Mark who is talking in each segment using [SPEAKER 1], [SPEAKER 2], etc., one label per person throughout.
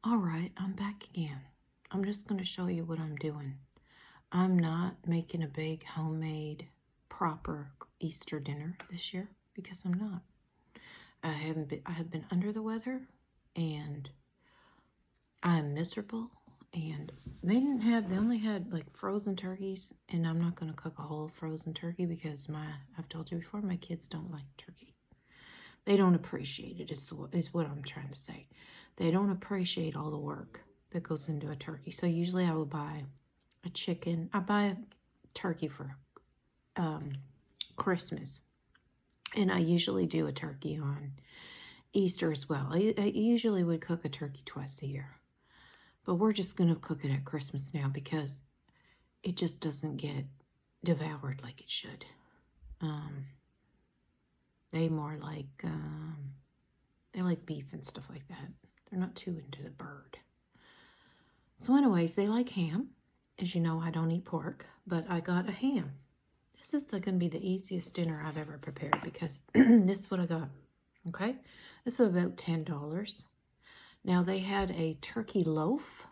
[SPEAKER 1] All right, I'm back again. I'm just going to show you what I'm doing. I'm not making a big homemade proper Easter dinner this year because I'm not. I have been under the weather and I'm miserable, and they only had like frozen turkeys, and I'm not going to cook a whole frozen turkey because I've told you before, my kids don't like turkey. They don't appreciate it, is what I'm trying to say. They don't appreciate all the work that goes into a turkey. So usually I will buy a chicken. I buy a turkey for Christmas. And I usually do a turkey on Easter as well. I usually would cook a turkey twice a year. But we're just going to cook it at Christmas now because it just doesn't get devoured like it should. They more like, they like beef and stuff like that. They're not too into the bird. So anyways, they like ham. As you know, I don't eat pork, but I got a ham. This is going to be the easiest dinner I've ever prepared because this is what I got, okay? This is about $10. Now, they had a turkey loaf,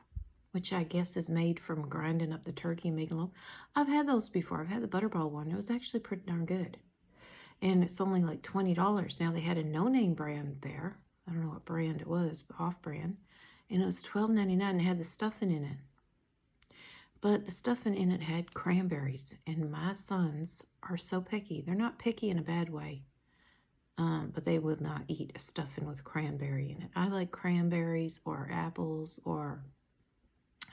[SPEAKER 1] which I guess is made from grinding up the turkey and making a loaf. I've had those before. I've had the Butterball one. It was actually pretty darn good. And it's only like $20. Now, they had a no-name brand there. I don't know what brand it was, but off-brand. And it was $12.99 and it had the stuffing in it. But the stuffing in it had cranberries. And my sons are so picky. They're not picky in a bad way. But they will not eat a stuffing with cranberry in it. I like cranberries or apples or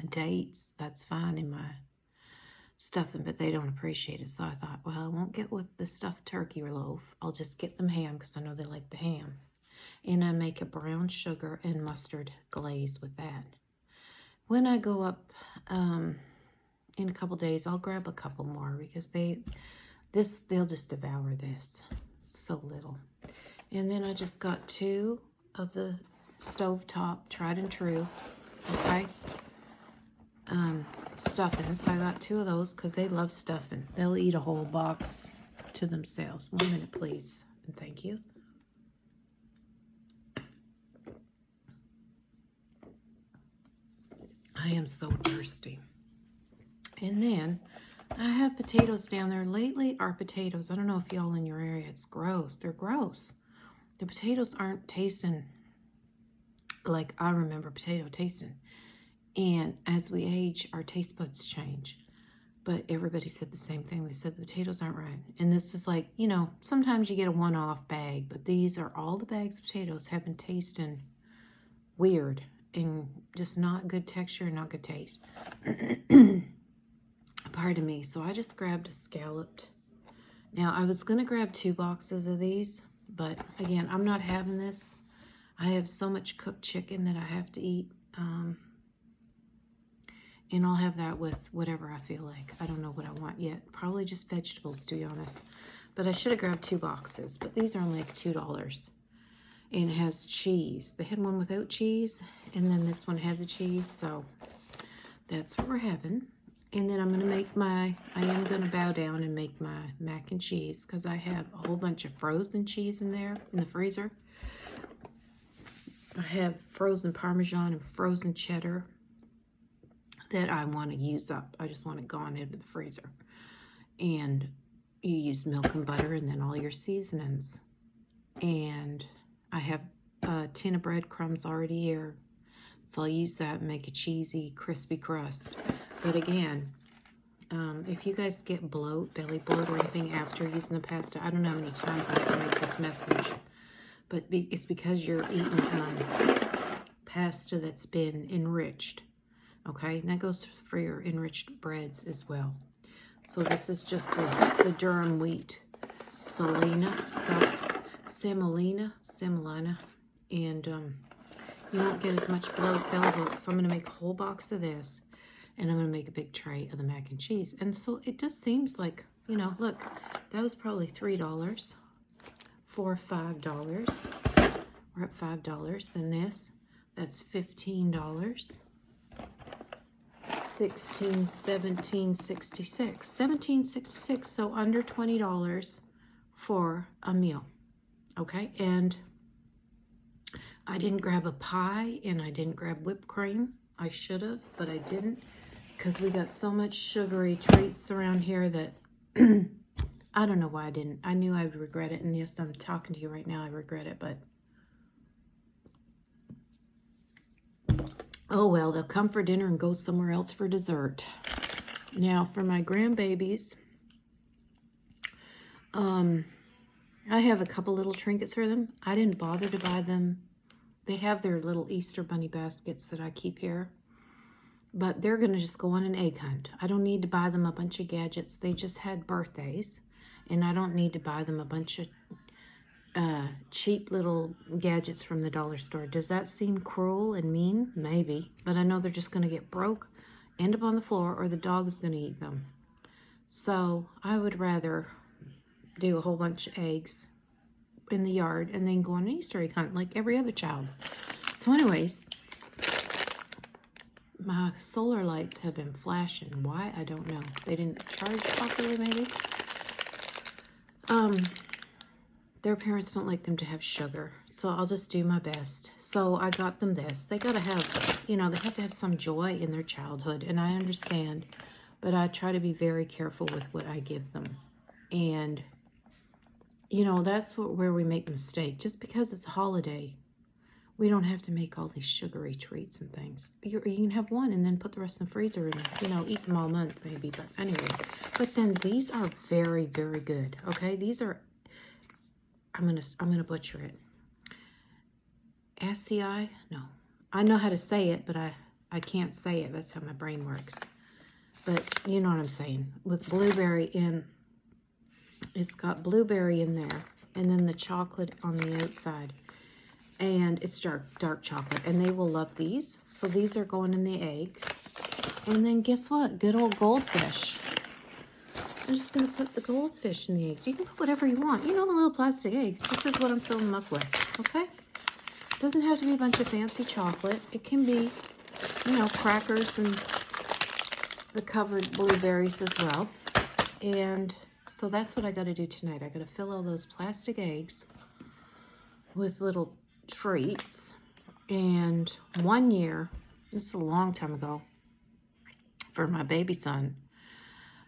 [SPEAKER 1] dates. That's fine in my stuffing, but they don't appreciate it. So I thought, well, I won't get with the stuffed turkey loaf. I'll just get them ham because I know they like the ham. And I make a brown sugar and mustard glaze with that. When I go up in a couple days, I'll grab a couple more because they'll just devour this. So little. And then I just got 2 of the stovetop tried and true, okay, stuffings. I got 2 of those because they love stuffing. They'll eat a whole box to themselves. 1 minute, please, and thank you. I am so thirsty. And then I have potatoes down there. Lately, our potatoes, I don't know if y'all in your area, it's gross. They're gross. The potatoes aren't tasting like I remember potato tasting. And as we age, our taste buds change. But everybody said the same thing. They said the potatoes aren't right. And this is like, you know, sometimes you get a one-off bag, but these are all the bags of potatoes have been tasting weird and just not good texture, not good taste. Pardon me. So I just grabbed a scalloped. Now, I was going to grab 2 boxes of these, but again, I'm not having this. I have so much cooked chicken that I have to eat. And I'll have that with whatever I feel like. I don't know what I want yet. Probably just vegetables, to be honest. But I should have grabbed 2 boxes. But these are only like $2. And it has cheese. They had one without cheese. And then this one had the cheese. So that's what we're having. And then I'm going to make I am going to bow down and make my mac and cheese. Because I have a whole bunch of frozen cheese in there in the freezer. I have frozen Parmesan and frozen cheddar that I want to use up. I just want it gone into the freezer. And you use milk and butter and then all your seasonings. And I have a tin of breadcrumbs already here. So I'll use that and make a cheesy, crispy crust. But again, if you guys get belly bloat or anything after using the pasta, I don't know how many times I have to make this message. But it's because you're eating pasta that's been enriched. Okay, and that goes for your enriched breads as well. So this is just the durum wheat semolina, and you won't get as much belly bloat. So I'm going to make a whole box of this, and I'm going to make a big tray of the mac and cheese. And so it just seems like, you know, look, that was probably $3 for $5. We're at $5. Then this, that's $15. 16, 17, 66. 17.66, so under $20 for a meal. Okay, and I didn't grab a pie and I didn't grab whipped cream. I should have, but I didn't because we got so much sugary treats around here that I don't know why I didn't. I knew I would regret it. And yes, I'm talking to you right now. I regret it, but oh well, they'll come for dinner and go somewhere else for dessert. Now for my grandbabies, I have a couple little trinkets for them. I didn't bother to buy them. They have their little Easter bunny baskets that I keep here. But they're going to just go on an egg hunt. I don't need to buy them a bunch of gadgets. They just had birthdays. And I don't need to buy them a bunch of cheap little gadgets from the dollar store. Does that seem cruel and mean? Maybe. But I know they're just going to get broke, end up on the floor, or the dog is going to eat them. So I would rather do a whole bunch of eggs in the yard and then go on an Easter egg hunt like every other child. So anyways, my solar lights have been flashing. Why? I don't know. They didn't charge properly, maybe. Their parents don't like them to have sugar, so I'll just do my best. So I got them this. They gotta have, you know, they have to have some joy in their childhood, and I understand, but I try to be very careful with what I give them. And, you know, that's where we make the mistake. Just because it's a holiday, we don't have to make all these sugary treats and things. You can have one and then put the rest in the freezer and, you know, eat them all month maybe. But anyway, but then these are very, very good. Okay, these are, I'm gonna butcher it. ASCII? No, I know how to say it, but I can't say it. That's how my brain works. But you know what I'm saying. With blueberry in, it's got blueberry in there, and then the chocolate on the outside. And it's dark chocolate, and they will love these. So these are going in the eggs. And then guess what? Good old goldfish. I'm just going to put the goldfish in the eggs. You can put whatever you want. You know the little plastic eggs. This is what I'm filling them up with, okay? It doesn't have to be a bunch of fancy chocolate. It can be, you know, crackers and the covered blueberries as well. And so that's what I got to do tonight. I got to fill all those plastic eggs with little treats. And one year, this is a long time ago, for my baby son,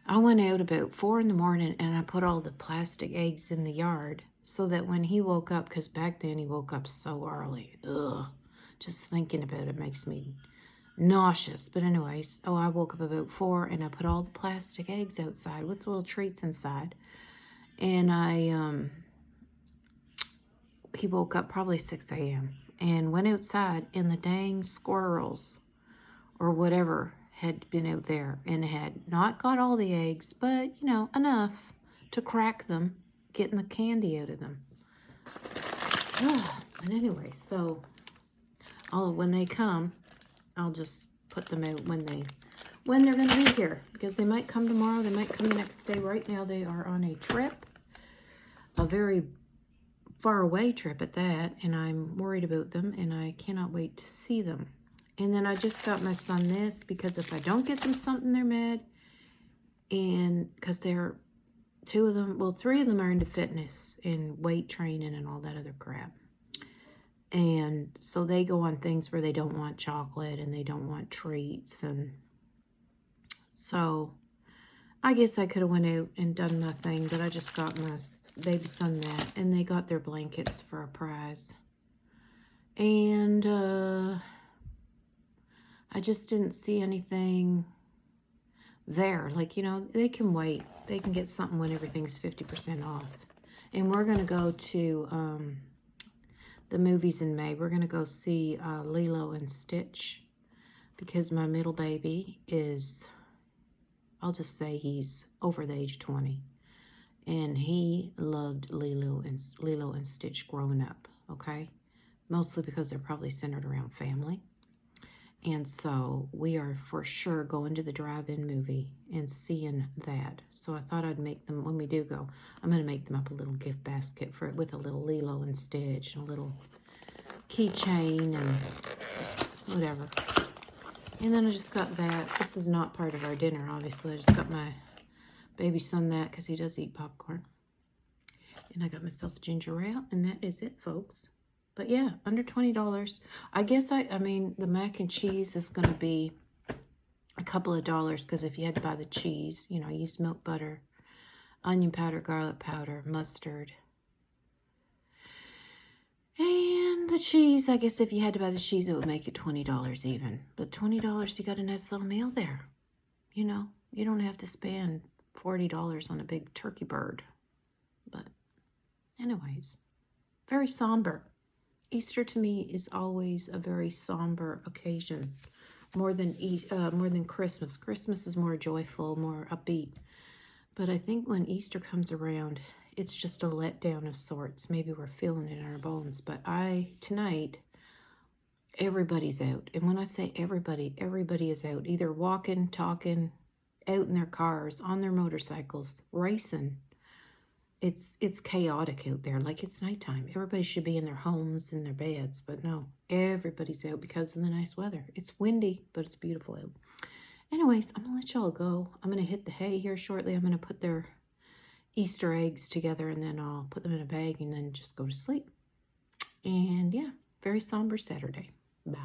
[SPEAKER 1] I went out about 4 in the morning and I put all the plastic eggs in the yard so that when he woke up, because back then he woke up so early, just thinking about it makes me nauseous. But anyways, I woke up about 4 and I put all the plastic eggs outside with the little treats inside. And he woke up probably 6 a.m. and went outside, and the dang squirrels or whatever had been out there and had not got all the eggs, but, you know, enough to crack them, getting the candy out of them. But anyway, so when they come, I'll just put them out when they're going to be here, because they might come tomorrow, they might come the next day. Right now they are on a trip, a very far away trip at that, and I'm worried about them, and I cannot wait to see them. And then I just got my son this, because if I don't get them something, they're mad. And because they're 3 of them are into fitness and weight training and all that other crap. And so they go on things where they don't want chocolate and they don't want treats. And so I guess I could have went out and done my thing, but I just got my baby son that, and they got their blankets for a prize. And I just didn't see anything there. Like, you know, they can wait. They can get something when everything's 50% off. And we're going to go to the movies in May. We're going to go see Lilo and Stitch, because my middle baby is, I'll just say he's over the age of 20. And he loved Lilo and Stitch growing up, okay? Mostly because they're probably centered around family. And so we are for sure going to the drive-in movie and seeing that. So I thought I'd make them, when we do go, I'm going to make them up a little gift basket for it with a little Lilo and Stitch and a little keychain and whatever. And then I just got that. This is not part of our dinner, obviously. I just got my baby son that because he does eat popcorn. And I got myself ginger ale, and that is it, folks. But yeah, under $20. I guess I mean, the mac and cheese is going to be a couple of dollars, because if you had to buy the cheese, you know, I used milk, butter, onion powder, garlic powder, mustard. And the cheese, I guess if you had to buy the cheese, it would make it $20 even. But $20, you got a nice little meal there. You know, you don't have to spend $40 on a big turkey bird. But anyways, very somber. Easter to me is always a very somber occasion, more than Christmas. Christmas is more joyful, more upbeat. But I think when Easter comes around, it's just a letdown of sorts. Maybe we're feeling it in our bones. But tonight, everybody's out. And when I say everybody, everybody is out, either walking, talking, out in their cars, on their motorcycles, racing. It's chaotic out there, like it's nighttime. Everybody should be in their homes, in their beds, but no, everybody's out because of the nice weather. It's windy, but it's beautiful out. Anyways, I'm going to let y'all go. I'm going to hit the hay here shortly. I'm going to put their Easter eggs together, and then I'll put them in a bag and then just go to sleep. And yeah, very somber Saturday. Bye.